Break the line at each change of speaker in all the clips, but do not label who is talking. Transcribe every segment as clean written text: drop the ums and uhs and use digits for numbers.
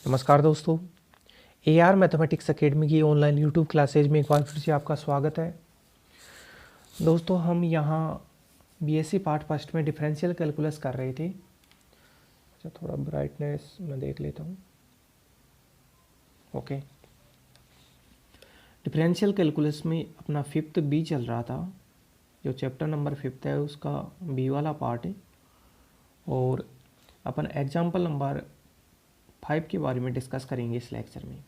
नमस्कार दोस्तों, AR mathematics academy की ऑनलाइन यूट्यूब क्लासेज में एक बार फिर से आपका स्वागत है। दोस्तों, हम यहाँ BSc पार्ट फर्स्ट में डिफरेंशियल कैलकुलस कर रहे थे। अच्छा, थोड़ा ब्राइटनेस मैं देख लेता हूँ। ओके, डिफरेंशियल कैलकुलस में अपना 5th बी चल रहा था। जो चैप्टर नंबर 5 है उसका बी वाला पार्ट है, और अपन एग्जाम्पल नंबर 5 के बारे में डिस्कस करेंगे इस लेक्चर में।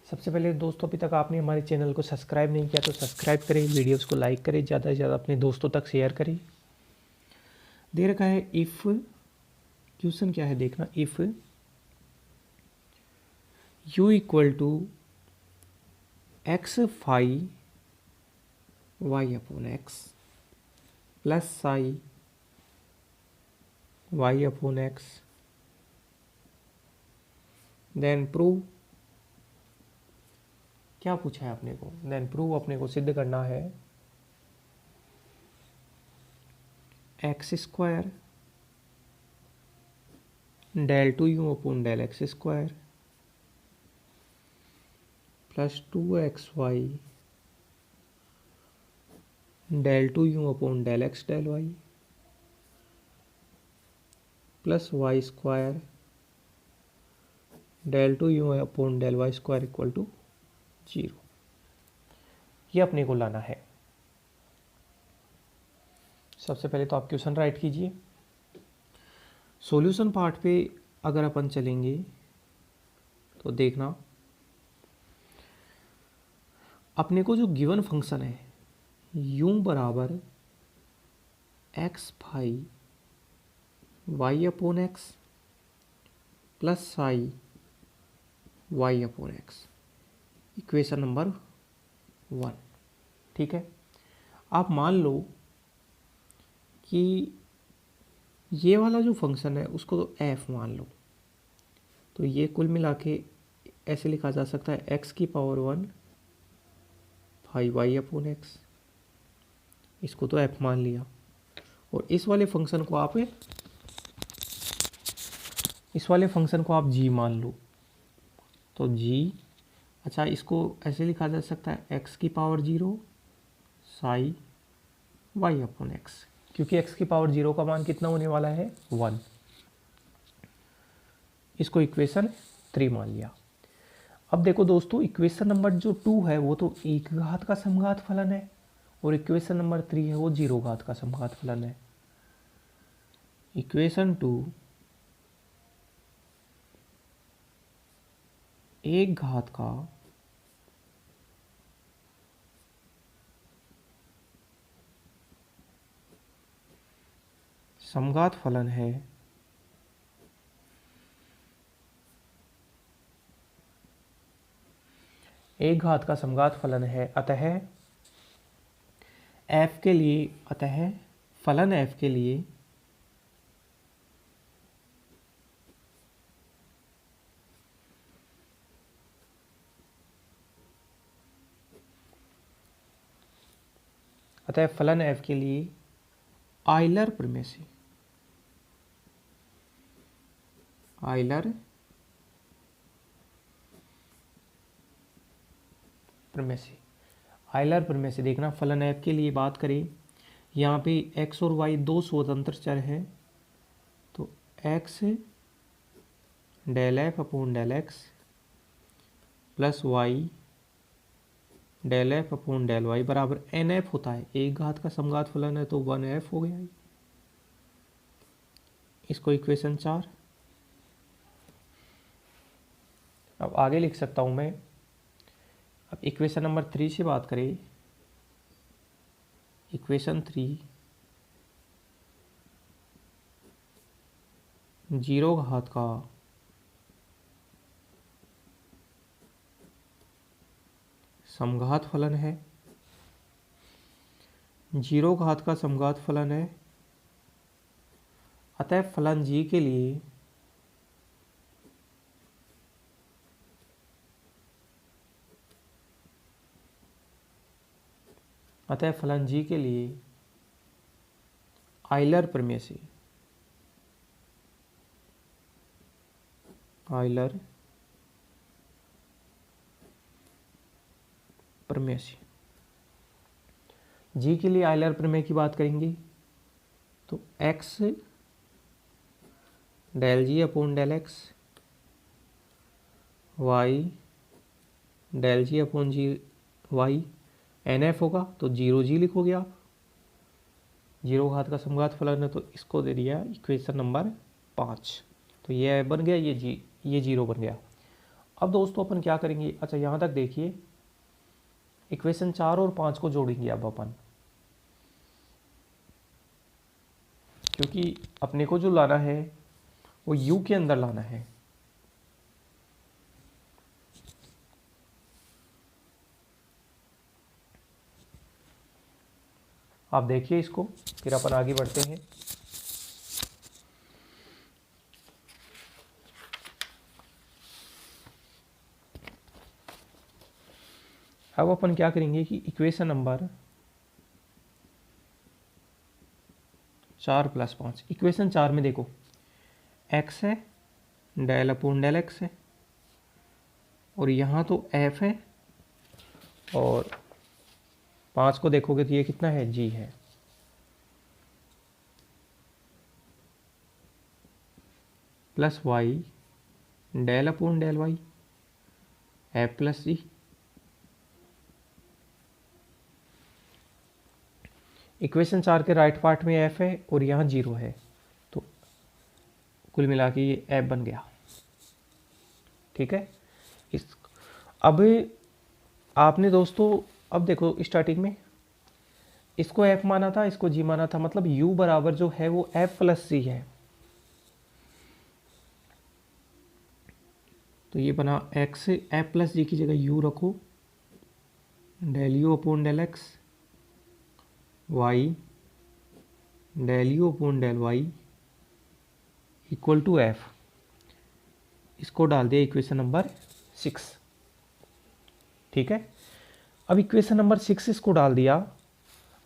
सबसे पहले दोस्तों, अभी तक आपने हमारे चैनल को सब्सक्राइब नहीं किया तो सब्सक्राइब करें, वीडियोस को लाइक करें, ज़्यादा से ज़्यादा अपने दोस्तों तक शेयर करें। दे रखा है इफ़, क्वेश्चन क्या है देखना, if u equal to X phi Y upon X plus psi Y upon X, then prove. क्या पूछा है अपने को? देन प्रूव अपने को सिद्ध करना है x square del two you upon del x square plus 2xy del two you upon del x del Y plus Y square del two you upon del Y square equal to 0। ये अपने को लाना है। सबसे पहले तो आप question write कीजिए। सॉल्यूशन पार्ट पे अगर अपन चलेंगे तो देखना, अपने को जो गिवन फंक्शन है u बराबर X phi Y upon X plus psi Y upon X, equation number 1। ठीक है, आप मान लो कि ये वाला जो फंक्शन है उसको तो f मान लो, तो ये कुल मिला के ऐसे लिखा जा सकता है x की power 1 phi Y upon X, इसको तो f मान लिया। और इस वाले फंक्शन को आप g मान लो, तो g, अच्छा इसको ऐसे लिखा जा सकता है x की power 0 psi Y upon X, क्योंकि x की पावर 0 का मान कितना होने वाला है 1। इसको इक्वेशन 3 मान लिया। अब देखो दोस्तों, इक्वेशन नंबर जो 2 है वो तो एक घात का समघात फलन है, और इक्वेशन नंबर 3 है वो 0 घात का समघात फलन है। इक्वेशन 2 एक घात का समघात फलन है, एक घात का समघात फलन है। अतः f के लिए, अतः फलन f के लिए आइलर प्रमेय से, आइलर प्रमेय से देखना, फलन f के लिए बात करें, यहाँ पे x और y दो स्वतंत्र चर हैं, तो x del f upon del x plus y del f upon del y बराबर एन एफ होता है। एक घात का समघात फलन है तो 1f हो गया। इसको इक्वेशन 4। अब आगे लिख सकता हूँ मैं। अब इक्वेशन नंबर 3 से बात करें, इक्वेशन 3 0 घात का समघात फलन है, 0 घात का समघात फलन है। अतः फलन g के लिए आइलर प्रमेय से, आइलर प्रमेय से। जी के लिए आयलर प्रमेय की बात करेंगे तो x del g upon del x, y del g upon g y, n f होगा तो 0g लिखोगे आप, 0 घात का समघात फलन है तो इसको दे दिया इक्वेशन नंबर 5। तो ये बन गया, ये 0 बन गया। अब दोस्तों अपन क्या करेंगे, अच्छा यहाँ तक देखिए, इक्वेशन 4 और 5 को जोड़ेंगे अब अपन, क्योंकि अपने को जो लाना है वो u के अंदर लाना है। आप देखिए इसको, फिर अपन आगे बढ़ते हैं। अब अपन क्या करेंगे कि इक्वेशन नंबर 4 + 5, इक्वेशन 4 में देखो x है, डेल अपॉन डेल एक्स है, और यहाँ तो f है, और 5 को देखोगे तो ये कितना है, g है। Plus y del upon del y, f plus g। Equation 4 के राइट पार्ट में f है और यहाँ 0 है, तो कुल मिला के ये f बन गया। ठीक है, इस अब आपने दोस्तों, अब देखो स्टार्टिंग में इसको f माना था, इसको g माना था, मतलब u बराबर जो है वो f प्लस g है। तो ये बना x, f प्लस जी की जगह u रखो, del u upon del x, y del u upon del y equal to f। इसको डाल दिया इक्वेशन नंबर 6। ठीक है, अब इक्वेशन नंबर 6 इसको डाल दिया।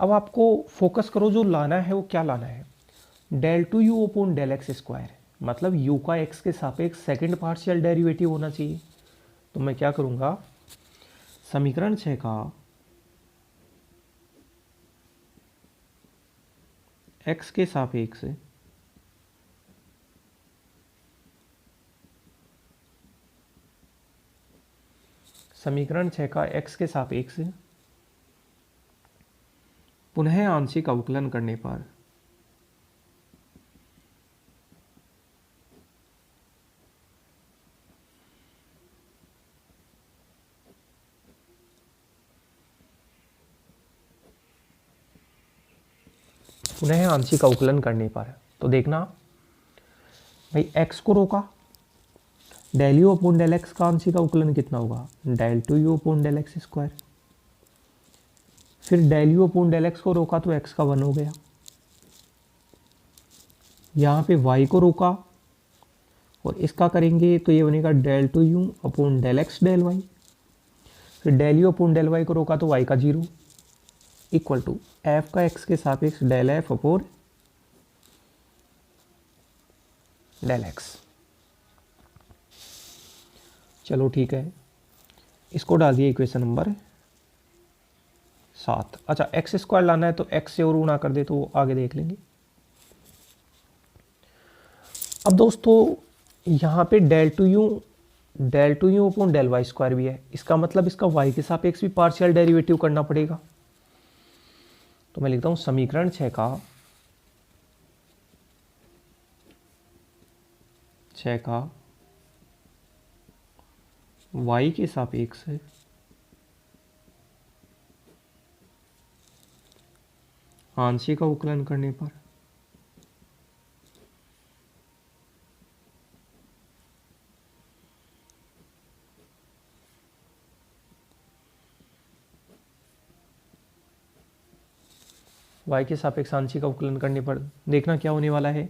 अब आपको फोकस करो, जो लाना है वो क्या लाना है, del two you upon del x square, मतलब u का x के सापेक्ष सेकंड पार्शियल डेरिवेटिव होना चाहिए। तो मैं क्या करूँगा, समीकरण 6 का x के सापेक्ष समीकरण 6 का x के सापेक्ष पुनः आंशिक अवकलन करने पर पुनः आंशिक अवकलन करने पर, तो देखना भाई x को रोका, del u upon del x का आंशिक अवकलन कितना होगा, del two you upon del x square. फिर del u upon del x को रोका तो x का 1 हो गया। यहाँ पे y को रोका और इसका करेंगे तो ये बनेगा del two you upon del x del y. फिर del u upon del y को रोका तो y का 0 इक्वल टू f का x के सापेक्ष del f upon del x. चलो ठीक है, इसको डाल दिए इक्वेशन नंबर 7। अच्छा, एक्स स्क्वायर लाना है तो x से और गुणा कर दे तो आगे देख लेंगे। अब दोस्तों यहाँ पे del two you upon del Y square भी है, इसका मतलब इसका y के सापेक्ष भी पार्शियल डेरिवेटिव करना पड़ेगा। तो मैं लिखता हूँ समीकरण 6 का y के सापेक्ष आंशिक अवकलन करने पर y के सापेक्ष आंशिक अवकलन करने पर देखना क्या होने वाला है।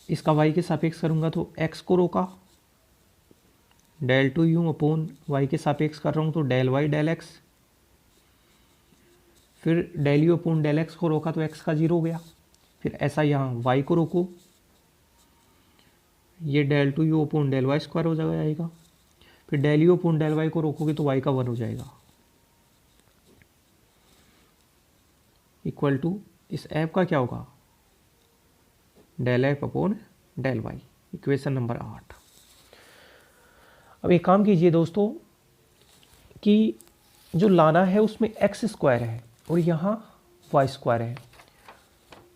इसका y के सापेक्ष करूंगा तो x को रोका, del two you upon y के सापेक्ष कर रहा हूँ तो डेल वाई डेल एक्स। फिर del u upon del x को रोका तो x का 0 हो गया। फिर ऐसा यहाँ y को रोको, ये del two you upon del Y square हो जाएगा। फिर del u upon del y को रोकोगे तो y का 1 हो जाएगा। इक्वल टू इस एफ का क्या होगा, del f upon del y, equation number 8। अब एक काम कीजिए दोस्तों कि जो लाना है उसमें एक्स स्क्वायर है और यहाँ वाई स्क्वायर है,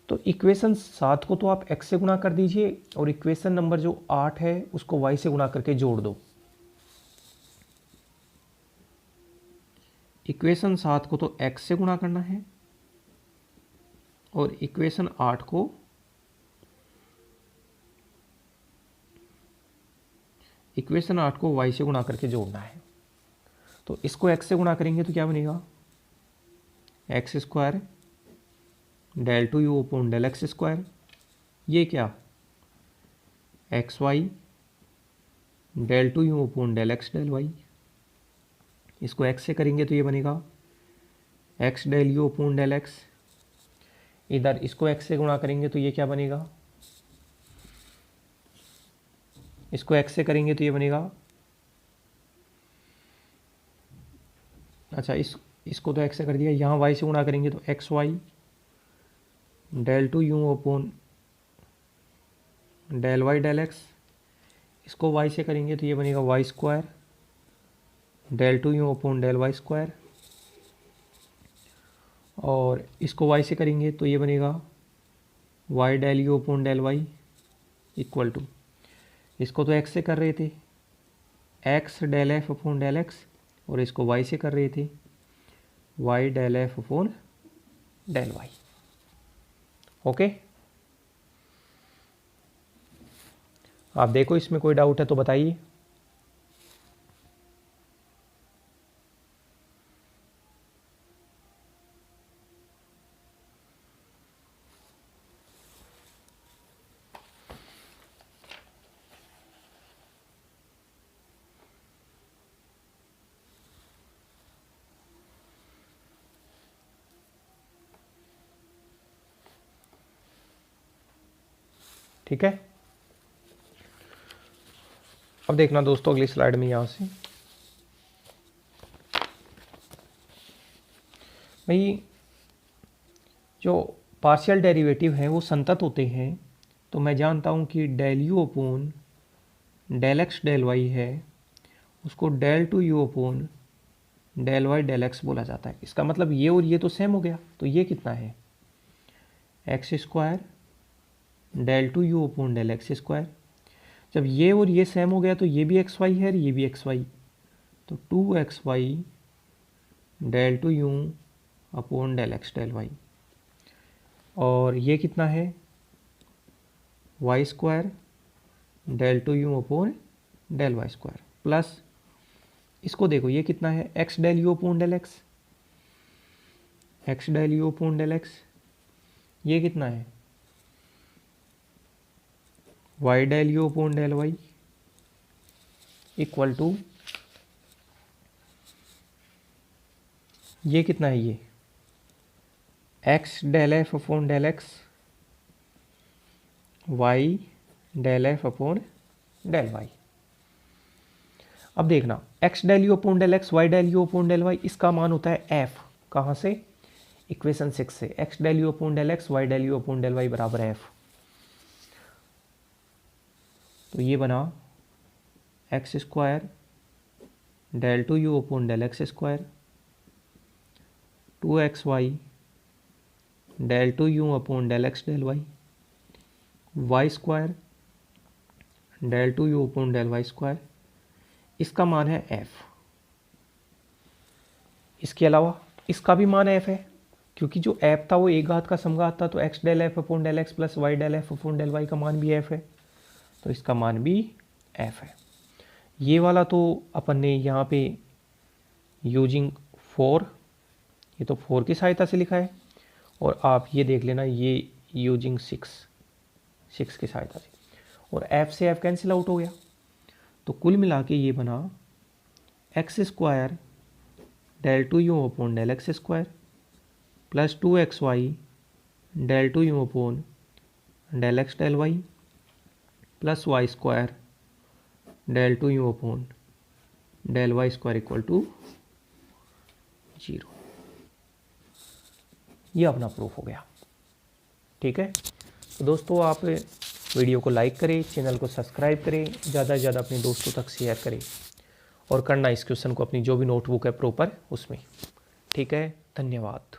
तो इक्वेशन 7 को तो आप x से गुणा कर दीजिए और इक्वेशन नंबर जो 8 है उसको y से गुणा करके जोड़ दो। इक्वेशन 7 को तो x से गुणा करना है और इक्वेशन 8 को y से गुणा करके जोड़ना है। तो इसको x से गुणा करेंगे तो क्या बनेगा, x square del two you upon del x square, ये क्या x y del two you upon del x del y, इसको x से करेंगे तो ये बनेगा x del u upon del x, इधर इसको x से गुणा करेंगे तो ये क्या बनेगा, इसको x से करेंगे तो ये बनेगा, अच्छा इसको तो x से कर दिया, यहाँ y से गुणा करेंगे तो x y del two you upon del y del x, इसको y से करेंगे तो ये बनेगा y square del two you upon del Y square, और इसको y से करेंगे तो ये बनेगा y del u upon del y equal to, इसको तो x से कर रहे थे x del f upon del x, और इसको y से कर रहे थे y del f upon del y. Okay, आप देखो इसमें कोई डाउट है तो बताइए। ठीक है, अब देखना दोस्तों अगली स्लाइड में, यहाँ से भाई जो पार्शियल डेरिवेटिव हैं वो संतत होते हैं, तो मैं जानता हूँ कि del u upon del x del y है उसको del two you upon del y del x बोला जाता है। इसका मतलब ये और ये तो सेम हो गया, तो ये कितना है x square del two you upon del x square, जब ये और ये सेम हो गया तो ये भी एक्स वाई है और ये भी एक्स वाई, तो 2xy del two you upon del x del y, और ये कितना है y square del two you upon del Y square, plus इसको देखो ये कितना है x del u upon del x, x del u upon del x, ये कितना है y del u upon del y equal to, ये कितना है ये x del f upon del x y del f upon del Y. अब देखना x del u upon del x y del u upon del y, इसका मान होता है एफ, कहाँ से इक्वेशन 6 से, x del u upon del x y del u upon del y बराबर एफ, तो ये बना x square del two you upon del x square 2xy del two you upon del x del y, y square del two you upon del Y square, इसका मान है f। इसके अलावा इसका भी मान f है, क्योंकि जो f था वो एक घात का समघात था, तो x del f upon del x plus y del f upon del y का मान भी f है, तो इसका मान भी f है। ये वाला तो अपन ने यहाँ पे यूजिंग 4, ये तो 4 की सहायता से लिखा है, और आप ये देख लेना ये यूजिंग 6 की सहायता से, और f से f कैंसिल आउट हो गया, तो कुल मिला के ये बना x square del two you upon del x square plus 2xy del two you upon del x del Y plus Y square del two you upon del Y square equal to 0। ये अपना proof हो गया। ठीक है, तो दोस्तों आप video को लाइक करें, चैनल को सब्सक्राइब करें, ज़्यादा से ज़्यादा अपने दोस्तों तक शेयर करें और करना इस क्वेश्चन को अपनी जो भी नोटबुक है प्रॉपर उसमें। ठीक है, धन्यवाद।